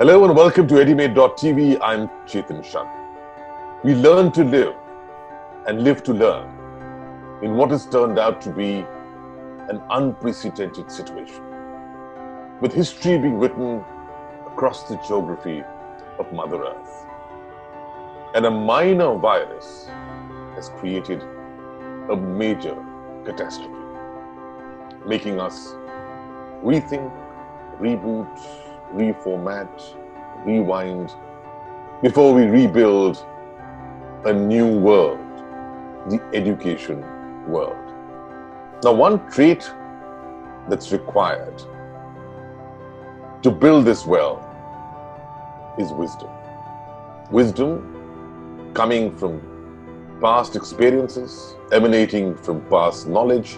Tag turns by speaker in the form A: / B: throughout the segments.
A: Hello and welcome to Edimate.tv. I'm Chetan Shah. We learn to live and live to learn in what has turned out to be an unprecedented situation, with history being written across the geography of Mother Earth. And a minor virus has created a major catastrophe, making us rethink, reboot, reformat, rewind, before we rebuild a new world, the education world. Now, one trait that's required to build this well is wisdom. Wisdom coming from past experiences, emanating from past knowledge,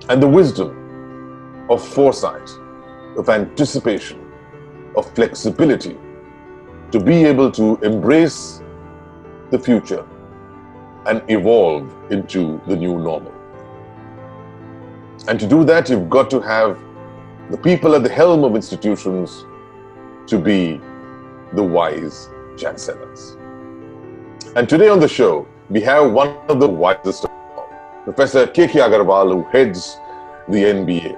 A: and the wisdom of foresight, of anticipation, of flexibility to be able to embrace the future and evolve into the new normal. And to do that, you've got to have the people at the helm of institutions to be the wise chancellors. And today on the show, we have one of the wisest of all, Professor K.K. Agarwal, who heads the NBA.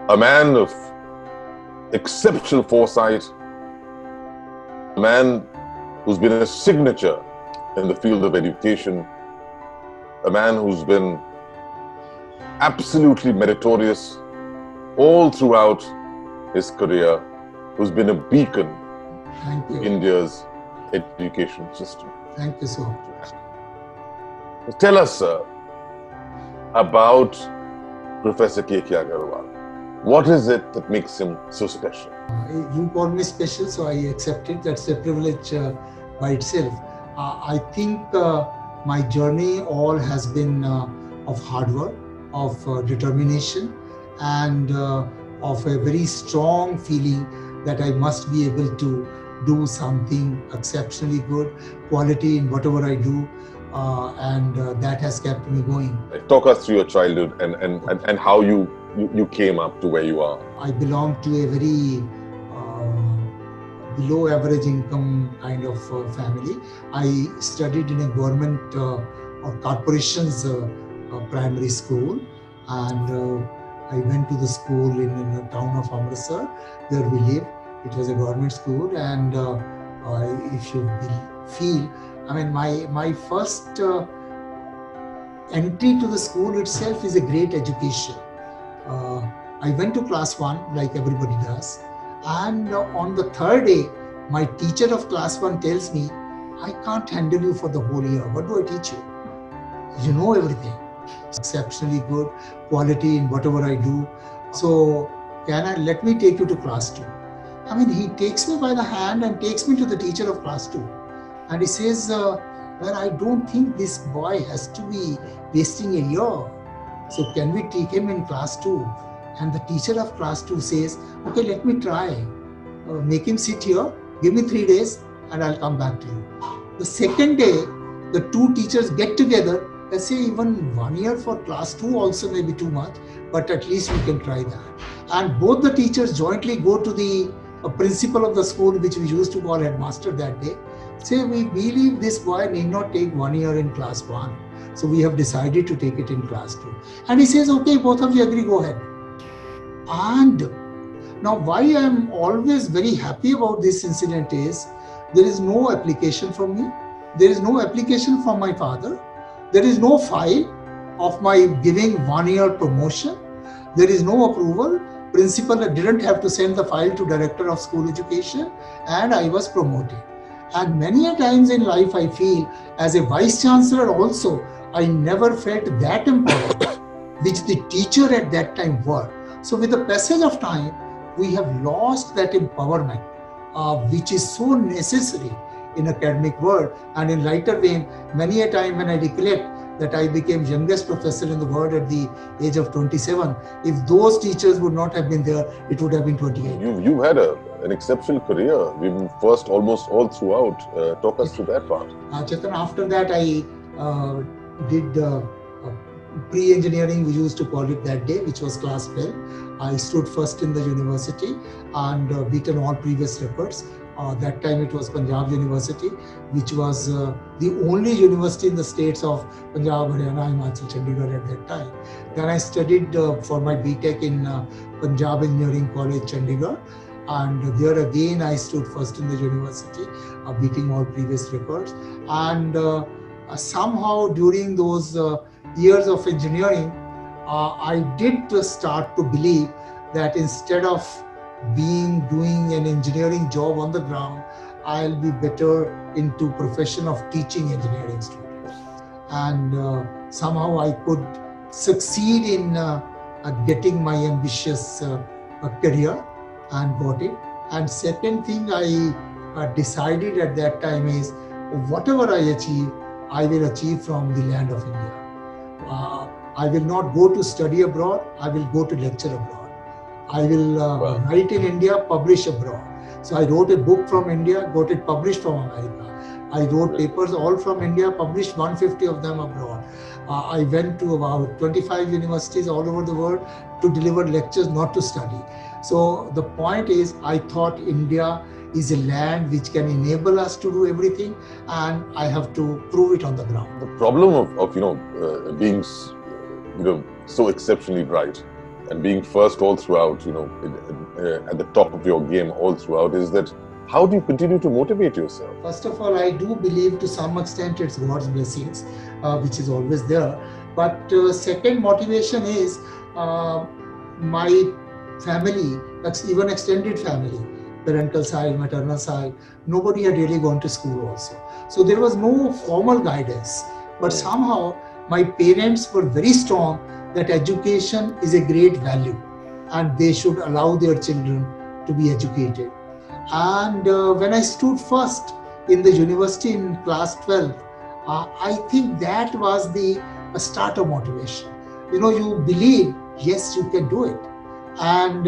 A: A man of exceptional foresight, a man who's been a signature in the field of education, a man who's been absolutely meritorious all throughout his career, who's been a beacon in India's education system.
B: Thank you so much.
A: Tell us, sir, about Professor K.K. Agarwal. What is it that makes him so special?
B: You call me special, so I accept it. That's a privilege by itself. I think my journey all has been of hard work, of determination, and of a very strong feeling that I must be able to do something exceptionally good, quality in whatever I do, and that has kept me going.
A: Talk us through your childhood and how you came up to where you are.
B: I belong to a very below average income kind of family. I studied in a government or corporation's primary school, and I went to the school in the town of Amritsar where we live. It was a government school, and if you feel, I mean, my first entry to the school itself is a great education. I went to class 1 like everybody does, and on the third day, my teacher of class 1 tells me, I can't handle you for the whole year. What do I teach you? You know everything. It's exceptionally good, quality in whatever I do. So let me take you to class 2. I mean, he takes me by the hand and takes me to the teacher of class 2. And he says, well, I don't think this boy has to be wasting a year. So can we take him in class 2? And the teacher of class 2 says, okay, let me try. Make him sit here, give me 3 days, and I'll come back to you. The second day, the two teachers get together. They say even 1 year for class 2 also may be too much, but at least we can try that. And both the teachers jointly go to the principal of the school, which we used to call headmaster that day, say, we believe this boy need not take 1 year in class 1. So we have decided to take it in class 2. And he says, okay, both of you agree, go ahead. And now why I am always very happy about this incident is, there is no application from me. There is no application from my father. There is no file of my giving 1 year promotion. There is no approval. Principal didn't have to send the file to Director of School Education, and I was promoted. And many a times in life I feel, as a Vice Chancellor also, I never felt that empowered, which the teacher at that time were. So with the passage of time, we have lost that empowerment, which is so necessary in academic world. And in lighter vein, many a time when I recollect that I became youngest professor in the world at the age of 27, if those teachers would not have been there, it would have been 28.
A: You've had an exceptional career. We've been first almost all throughout. Talk us through that part.
B: Chetan, after that I did pre-engineering, we used to call it that day, which was class 12. I stood first in the university and beaten all previous records. That time it was Punjab University, which was the only university in the states of Punjab, Haryana, Himachal, Chandigarh at that time. Then I studied for my BTech in Punjab Engineering College, Chandigarh. And there again, I stood first in the university, beating all previous records. And somehow during those years of engineering, I did start to believe that instead of doing an engineering job on the ground, I'll be better into profession of teaching engineering students. And somehow I could succeed in getting my ambitious career and got it. And second thing I decided at that time is whatever I achieve, I will achieve from the land of India. I will not go to study abroad, I will go to lecture abroad. I will write in India, publish abroad. So I wrote a book from India, got it published from America. I wrote papers all from India, published 150 of them abroad. I went to about 25 universities all over the world to deliver lectures, not to study. So the point is, I thought India is a land which can enable us to do everything, and I have to prove it on the ground.
A: The problem of being so exceptionally bright and being first all throughout, at the top of your game all throughout, is that how do you continue to motivate yourself?
B: First of all, I do believe to some extent it's God's blessings, which is always there. But second motivation is my family, that's even extended family, parental side, maternal side, nobody had really gone to school also. So there was no formal guidance. But somehow my parents were very strong that education is a great value and they should allow their children to be educated. And when I stood first in the university in class 12, I think that was the start of motivation. You believe, yes, you can do it. And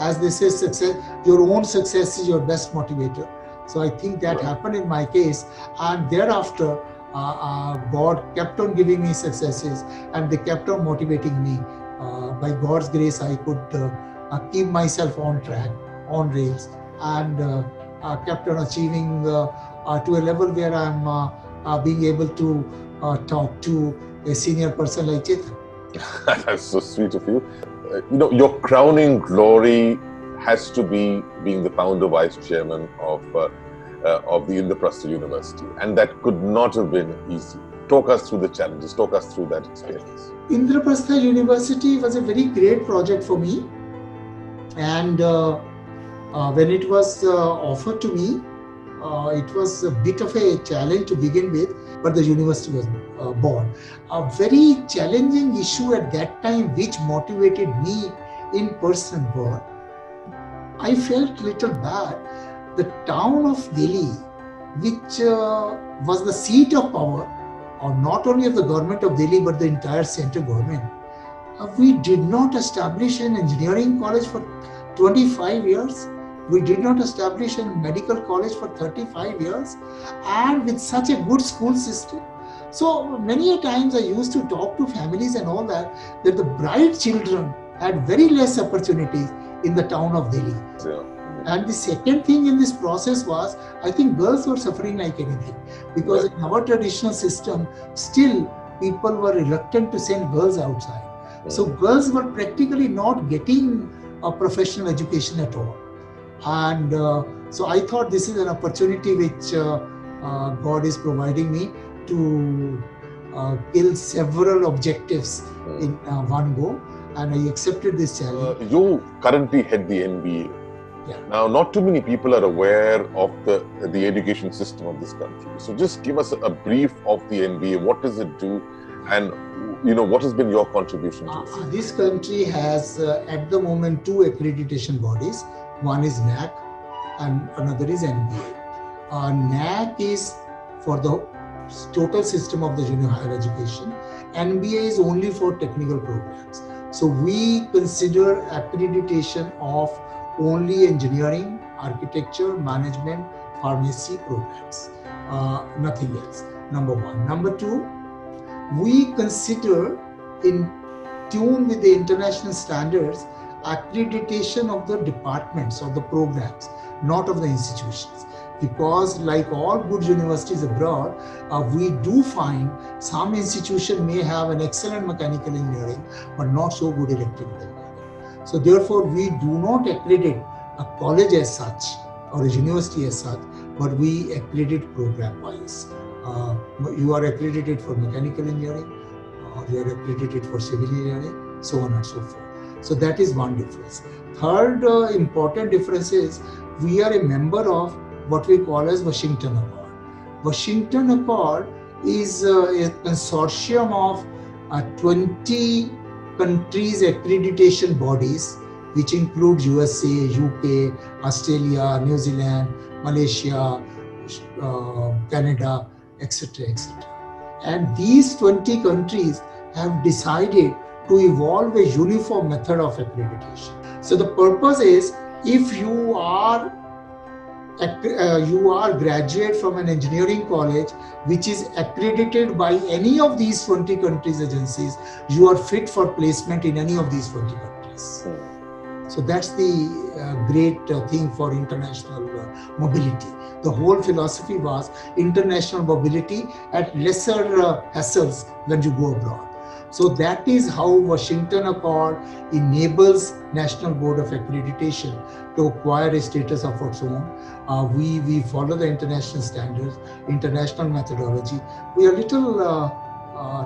B: as they say, success, your own success is your best motivator. So I think that happened in my case. And thereafter, God kept on giving me successes and they kept on motivating me. By God's grace, I could keep myself on track, on rails, and kept on achieving to a level where I'm being able to talk to a senior person like Chetan.
A: That's so sweet of you. Your crowning glory has to be being the founder vice chairman of the Indraprastha University, and that could not have been easy. Talk us through the challenges, talk us through that experience.
B: Indraprastha University was a very great project for me, and when it was offered to me, it was a bit of a challenge to begin with, but the university was born. A very challenging issue at that time which motivated me in person was, I felt little bad. The town of Delhi, which was the seat of power, or not only of the government of Delhi, but the entire central government, we did not establish an engineering college for 25 years. We did not establish a medical college for 35 years, and with such a good school system. So many a times I used to talk to families and all that the bright children had very less opportunities in the town of Delhi.
A: Yeah.
B: And the second thing in this process was, I think girls were suffering like anything, because in our traditional system, still people were reluctant to send girls outside. So girls were practically not getting a professional education at all. And so I thought this is an opportunity which God is providing me to kill several objectives in one go, and I accepted this challenge.
A: You currently head the NBA.
B: Yeah.
A: Now, not too many people are aware of the education system of this country. So just give us a brief of the NBA. What does it do? And what has been your contribution to it?
B: This country has at the moment two accreditation bodies. One is NAC and another is NBA. NAC is for the total system of the junior higher education. NBA is only for technical programs. So we consider accreditation of only engineering, architecture, management, pharmacy programs, nothing else, number one. Number two, we consider in tune with the international standards, accreditation of the departments or the programs, not of the institutions. Because like all good universities abroad, we do find some institution may have an excellent mechanical engineering, but not so good electrical engineering. So therefore, we do not accredit a college as such or a university as such, but we accredit program-wise. You are accredited for mechanical engineering, or you are accredited for civil engineering, so on and so forth. So that is one difference. Third important difference is we are a member of what we call as Washington Accord. Washington Accord is a consortium of 20 countries accreditation bodies, which includes USA, UK, Australia, New Zealand, Malaysia, Canada, etc., etc. And these 20 countries have decided to evolve a uniform method of accreditation. So the purpose is, if you are graduate from an engineering college which is accredited by any of these 20 countries agencies, you are fit for placement in any of these 20 countries. So that's the great thing for international mobility. The whole philosophy was international mobility at lesser hassles when you go abroad. So that is how Washington Accord enables National Board of Accreditation to acquire a status of its own. We follow the international standards, international methodology. We are a little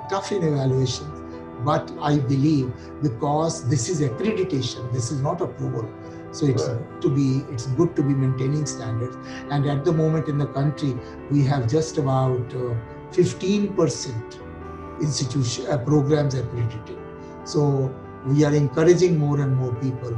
B: tough in evaluations, but I believe because this is accreditation, this is not approval. So it's good to be maintaining standards. And at the moment in the country, we have just about 15% programs accredited. So we are encouraging more and more people.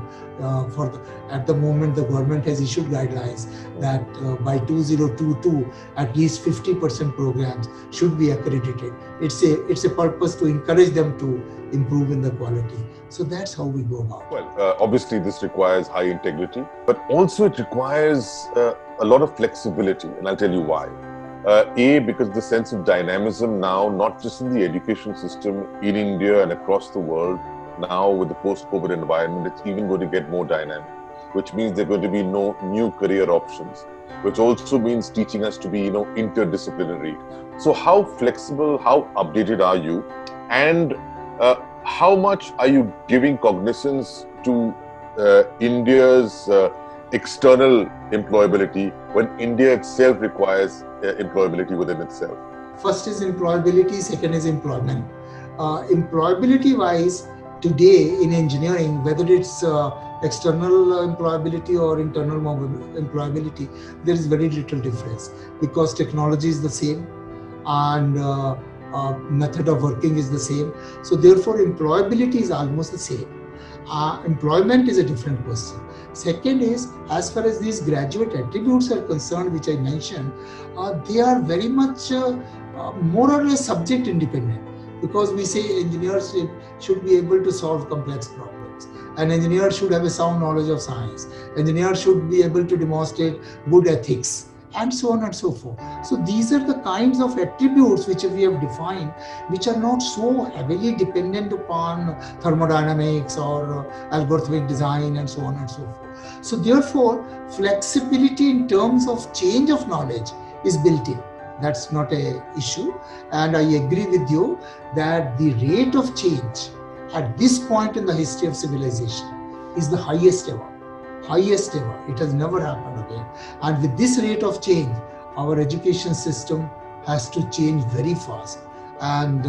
B: At the moment, the government has issued guidelines that by 2022, at least 50% programs should be accredited. It's a purpose to encourage them to improve in the quality. So that's how we go about it.
A: Well, obviously this requires high integrity, but also it requires a lot of flexibility, and I'll tell you why. Because the sense of dynamism now, not just in the education system in India and across the world, now with the post-COVID environment, it's even going to get more dynamic, which means there are going to be no new career options, which also means teaching us to be, interdisciplinary. So how flexible, how updated are you? And how much are you giving cognizance to India's external employability when India itself requires employability within itself?
B: First is employability, second is employment. Employability wise, today in engineering, whether it's external employability or internal employability, there is very little difference because technology is the same and method of working is the same. So therefore employability is almost the same. Employment is a different question. Second is, as far as these graduate attributes are concerned, which I mentioned, they are very much more or less subject independent, because we say engineers should be able to solve complex problems. An engineer should have a sound knowledge of science. Engineer should be able to demonstrate good ethics, and so on and so forth. So these are the kinds of attributes which we have defined, which are not so heavily dependent upon thermodynamics or algorithmic design and so on and so forth. So therefore, flexibility in terms of change of knowledge is built in. That's not an issue. And I agree with you that the rate of change at this point in the history of civilization is the highest ever. Highest ever. It has never happened again. And with this rate of change, our education system has to change very fast. And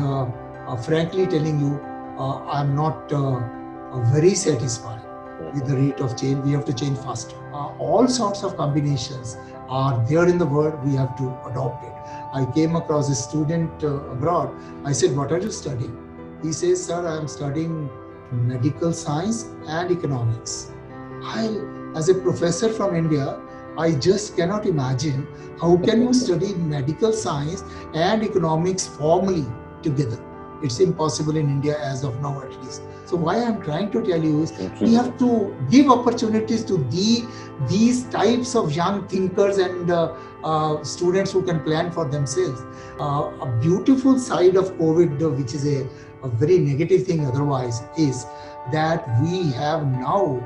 B: frankly telling you, I'm not very satisfied with the rate of change. We have to change faster. All sorts of combinations are there in the world. We have to adopt it. I came across a student abroad. I said, "What are you studying?" He says, "Sir, I am studying medical science and economics." As a professor from India, I just cannot imagine how can you study medical science and economics formally together. It's impossible in India as of now, at least. So why I'm trying to tell you is we have to give opportunities to these types of young thinkers and students who can plan for themselves. A beautiful side of COVID, which is a a very negative thing otherwise, is that we have now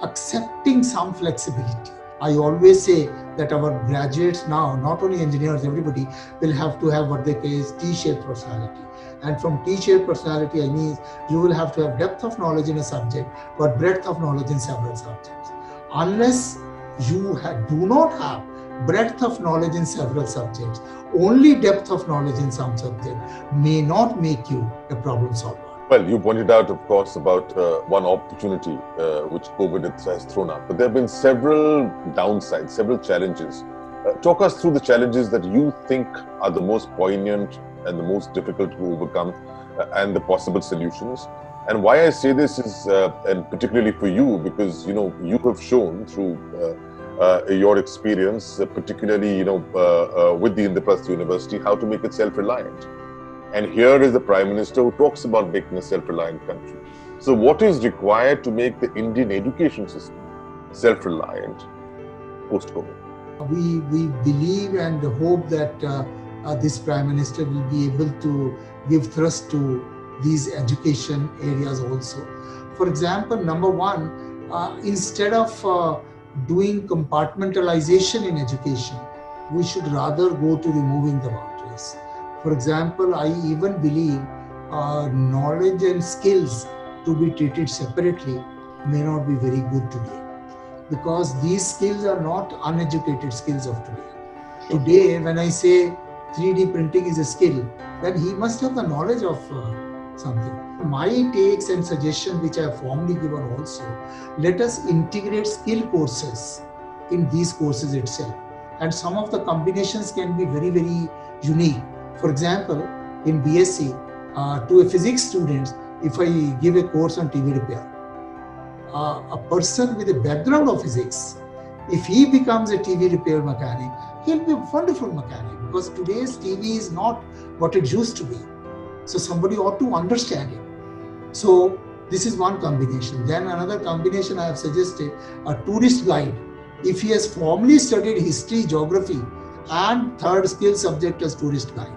B: accepting some flexibility. I always say that our graduates now, not only engineers, everybody will have to have what they call T-shaped personality. And from T-shaped personality, I mean you will have to have depth of knowledge in a subject, but breadth of knowledge in several subjects. Unless you do not have breadth of knowledge in several subjects, only depth of knowledge in some subject may not make you a problem solver.
A: Well, you pointed out, of course, about one opportunity which COVID has thrown up. But there have been several downsides, several challenges. Talk us through the challenges that you think are the most poignant and the most difficult to overcome, and the possible solutions. And why I say this is, and particularly for you, because you have shown through your experience, particularly with the Indraprastha University, how to make it self-reliant. And here is the Prime Minister who talks about making a self-reliant country. So what is required to make the Indian education system self-reliant post-COVID?
B: We believe and hope that this Prime Minister will be able to give thrust to these education areas also. For example, number one, instead of doing compartmentalization in education, we should rather go to removing the boundaries. For example, I even believe knowledge and skills to be treated separately may not be very good today, because these skills are not uneducated skills of today. Today, when I say 3D printing is a skill, then he must have the knowledge of something. My takes and suggestions, which I have formally given also, let us integrate skill courses in these courses itself. And some of the combinations can be very, very unique. For example, in BSc, to a physics student, if I give a course on TV repair, a person with a background of physics, if he becomes a TV repair mechanic, he'll be a wonderful mechanic, because today's TV is not what it used to be. So somebody ought to understand it. So this is one combination. Then another combination I have suggested, a tourist guide. If he has formally studied history, geography, and third skill subject as tourist guide.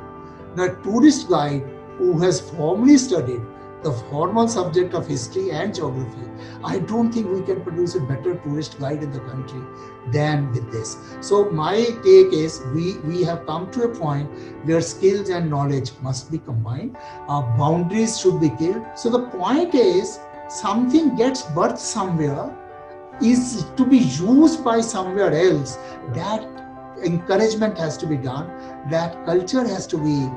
B: Now, a tourist guide who has formally studied the formal subject of history and geography, I don't think we can produce a better tourist guide in the country than with this. So my take is we have come to a point where skills and knowledge must be combined. Boundaries should be killed. So the point is, something gets birthed somewhere, is to be used by somewhere else. That encouragement has to be done, that culture has to be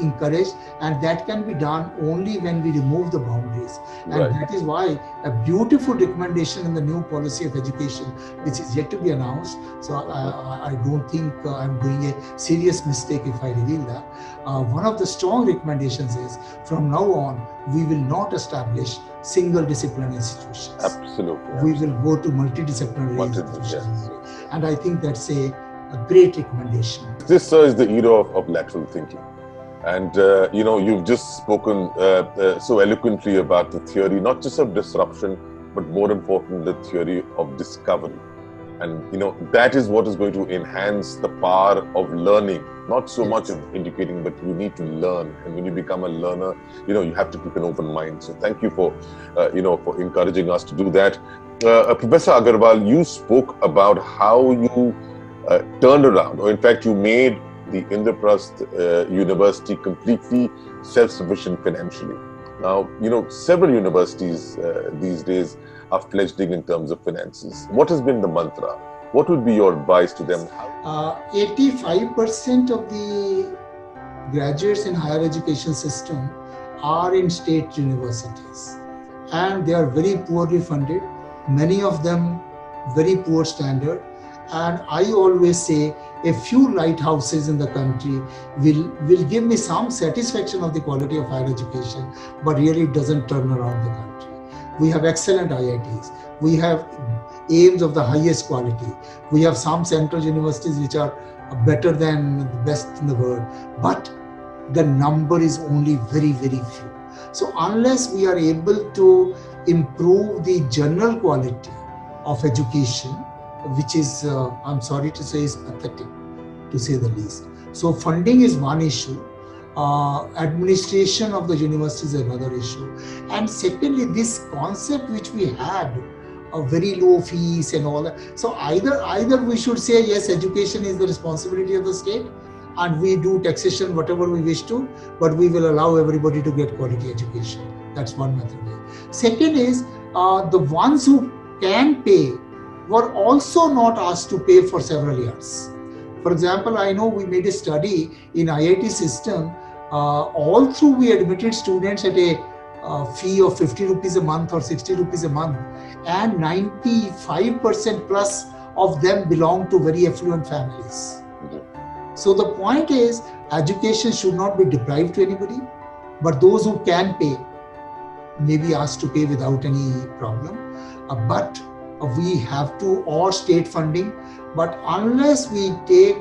B: encouraged, and that can be done only when we remove the boundaries. And
A: Right.
B: that is why a beautiful recommendation in the new policy of education, which is yet to be announced, so I don't think I'm doing a serious mistake if I reveal that. One of the strong recommendations is, from now on, we will not establish single discipline institutions.
A: Absolutely.
B: We will go to multidisciplinary institutions.
A: Yes.
B: And I think that's a great recommendation.
A: This, sir, is the era of lateral thinking. And, you've just spoken so eloquently about the theory, not just of disruption, but more important, the theory of discovery. And, that is what is going to enhance the power of learning, not so much of educating, but you need to learn. And when you become a learner, you have to keep an open mind. So thank you for, for encouraging us to do that. Professor Agarwal, you spoke about how you turned around, or in fact, you made the Indraprastha University completely self-sufficient financially. Now, several universities these days are fledgling in terms of finances. What has been the mantra? What would be your advice to them?
B: 85% of the graduates in higher education system are in state universities, and they are very poorly funded. Many of them very poor standard. And I always say, a few lighthouses in the country will give me some satisfaction of the quality of higher education, but really it doesn't turn around the country. We have excellent IITs. We have aims of the highest quality. We have some central universities which are better than the best in the world, but the number is only very, very few. So unless we are able to improve the general quality of education, which is, I'm sorry to say, is pathetic, to say the least. So funding is one issue. Administration of the university is another issue. And secondly, this concept which we had of very low fees and all that. So either we should say, yes, education is the responsibility of the state, and we do taxation whatever we wish to, but we will allow everybody to get quality education. That's one method. Second is, the ones who can pay were also not asked to pay for several years. For example, I know we made a study in IIT system. All through we admitted students at a fee of 50 rupees a month or 60 rupees a month, and 95% plus of them belong to very affluent families. So the point is, education should not be deprived to anybody, but those who can pay may be asked to pay without any problem. But we have to, or state funding, but unless we take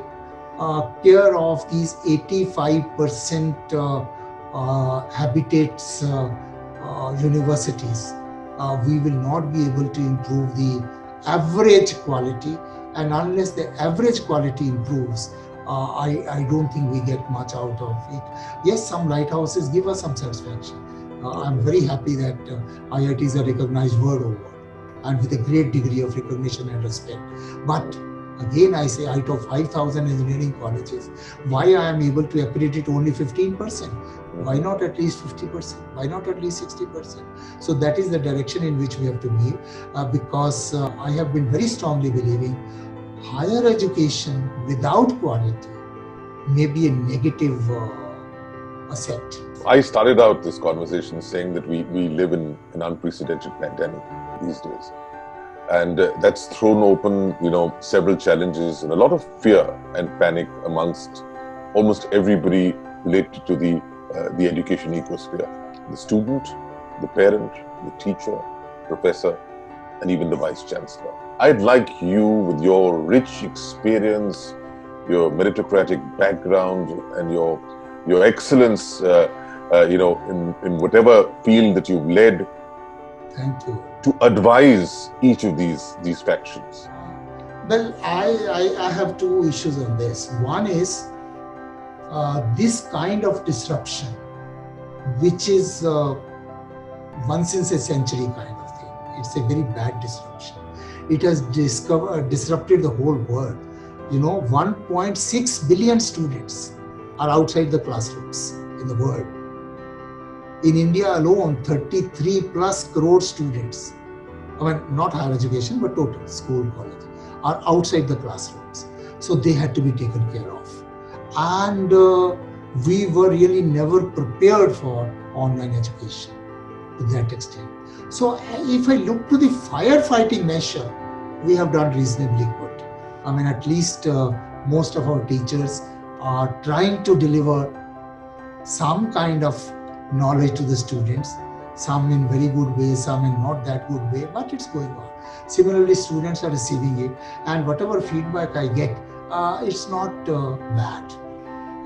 B: care of these 85% habitats universities, we will not be able to improve the average quality. And unless the average quality improves, I don't think we get much out of it. Yes, some lighthouses give us some satisfaction. I'm very happy that IITs are recognized world over, and with a great degree of recognition and respect. But again, I say, out of 5,000 engineering colleges, why I am able to accredit only 15%? Why not at least 50%? Why not at least 60%? So that is the direction in which we have to move, because I have been very strongly believing higher education without quality may be a negative asset.
A: I started out this conversation saying that we live in an unprecedented pandemic these days. And that's thrown open, several challenges and a lot of fear and panic amongst almost everybody related to the education ecosphere. The student, the parent, the teacher, professor, and even the vice chancellor. I'd like you, with your rich experience, your meritocratic background, and your excellence, in whatever field that you've led.
B: Thank you.
A: To advise each of these factions.
B: Well, I have two issues on this. One is this kind of disruption, which is once in a century kind of thing. It's a very bad disruption. It has disrupted the whole world. 1.6 billion students are outside the classrooms in the world. In India alone, 33 plus crore students, not higher education, but total school, college, are outside the classrooms. So they had to be taken care of. And we were really never prepared for online education to that extent. So if I look to the firefighting measure, we have done reasonably good. At least most of our teachers are trying to deliver some kind of knowledge to the students, some in very good way, some in not that good way, but it's going on. Similarly, students are receiving it, and whatever feedback I get, it's not bad.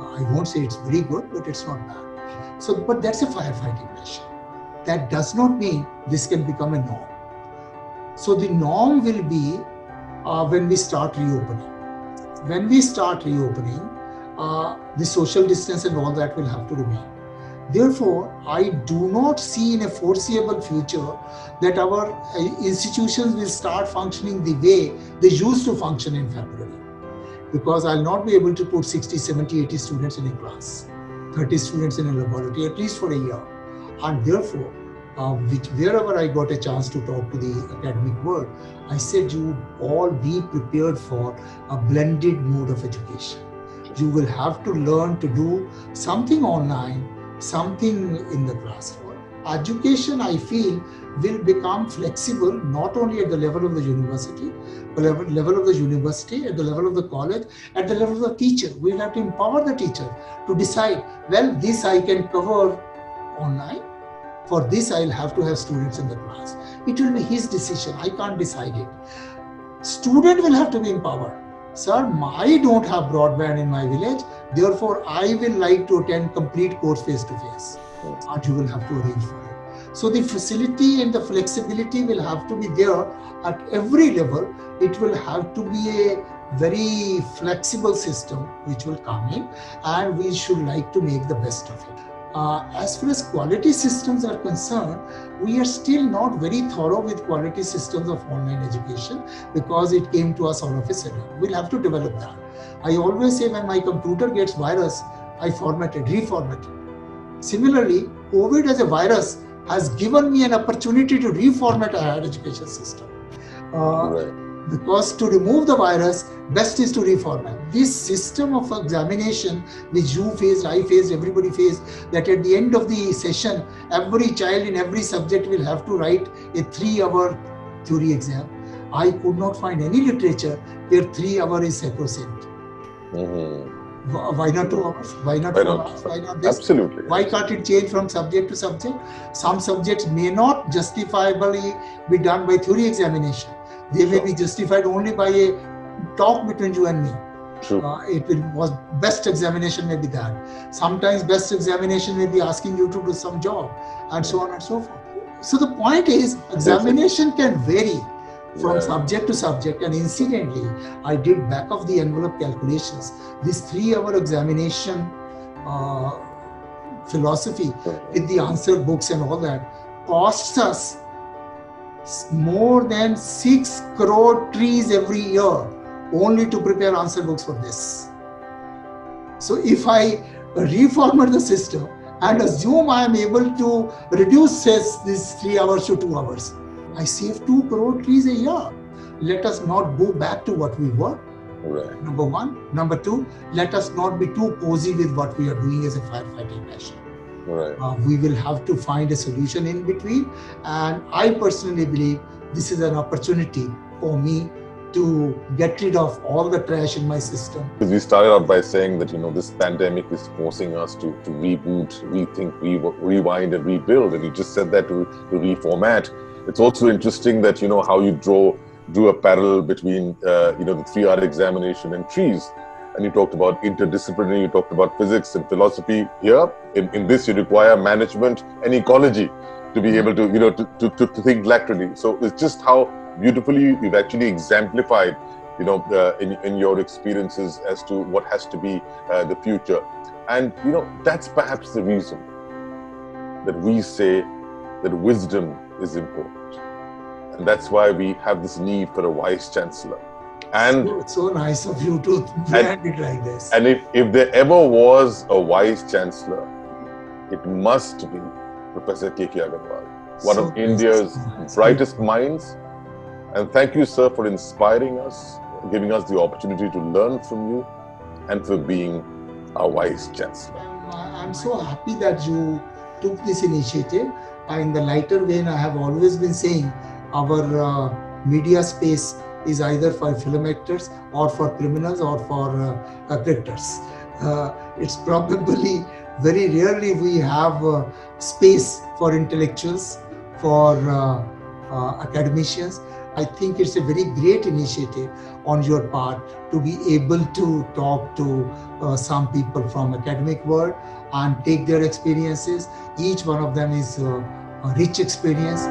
B: I won't say it's very good, but it's not bad. So, but that's a firefighting measure. That does not mean this can become a norm. So the norm will be when we start reopening. When we start reopening, the social distance and all that will have to remain. Therefore, I do not see in a foreseeable future that our institutions will start functioning the way they used to function in February. Because I'll not be able to put 60, 70, 80 students in a class, 30 students in a laboratory, at least for a year. And therefore, wherever I got a chance to talk to the academic world, I said you all be prepared for a blended mode of education. You will have to learn to do something online, something in the classroom. Education, I feel, will become flexible not only at the level of the university, but at the level of the university, at the level of the college, at the level of the teacher. We'll have to empower the teacher to decide, well, this I can cover online. For this, I'll have to have students in the class. It will be his decision. I can't decide it. Student will have to be empowered. Sir, I don't have broadband in my village. Therefore, I will like to attend complete course face-to-face. And you will have to arrange for it. So the facility and the flexibility will have to be there at every level. It will have to be very flexible system which will come in, and we should like to make the best of it. As far as quality systems are concerned, we are still not very thorough with quality systems of online education because it came to us all of a sudden. We'll have to develop that. I always say when my computer gets virus, I reformat it. Similarly, COVID as a virus has given me an opportunity to reformat our higher education system. Because to remove the virus, best is to reformat. This system of examination which you faced, I faced, everybody faced, that at the end of the session, every child in every subject will have to write a 3-hour theory exam. I could not find any literature where 3 hours is sacrosanct. Why not 2 hours? Why not 4 hours? Why not this?
A: Absolutely.
B: Why can't it change from subject to subject? Some subjects may not justifiably be done by theory examination. They may be justified only by a talk between you and me. Was best examination may be that. Sometimes best examination may be asking you to do some job, and so on and so forth. So the point is, examination can vary from subject to subject, and incidentally, I did back of the envelope calculations. This 3-hour examination philosophy with the answer books and all that costs us more than 6 crore trees every year only to prepare answer books for this. So if I reformat the system and assume I am able to reduce this 3 hours to 2 hours, I save 2 crore trees a year. Let us not go back to what we were. Number one. Number two, let us not be too cozy with what we are doing as a firefighting passion. We will have to find a solution in between, and I personally believe this is an opportunity for me to get rid of all the trash in my system.
A: Because we started out by saying that this pandemic is forcing us to reboot, rethink, rewind, and rebuild, and you just said that to reformat. It's also interesting that how you drew a parallel between the 3-hour examination and trees. And you talked about interdisciplinary, you talked about physics and philosophy. Here, in this, you require management and ecology to be able to, to think laterally. So it's just how beautifully you've actually exemplified, in your experiences as to what has to be the future. And, that's perhaps the reason that we say that wisdom is important. And that's why we have this need for a wise chancellor. And
B: it's so nice of you to brand it like this.
A: And if there ever was a wise chancellor, it must be Professor K.K. Agarwal, one of India's brightest minds. And thank you, sir, for inspiring us, giving us the opportunity to learn from you, and for being our wise chancellor.
B: I'm so happy that you took this initiative. In the lighter vein, I have always been saying our media space is either for film actors or for criminals or for cricketers. It's probably very rarely we have space for intellectuals, for academicians. I think it's a very great initiative on your part to be able to talk to some people from academic world and take their experiences. Each one of them is a rich experience.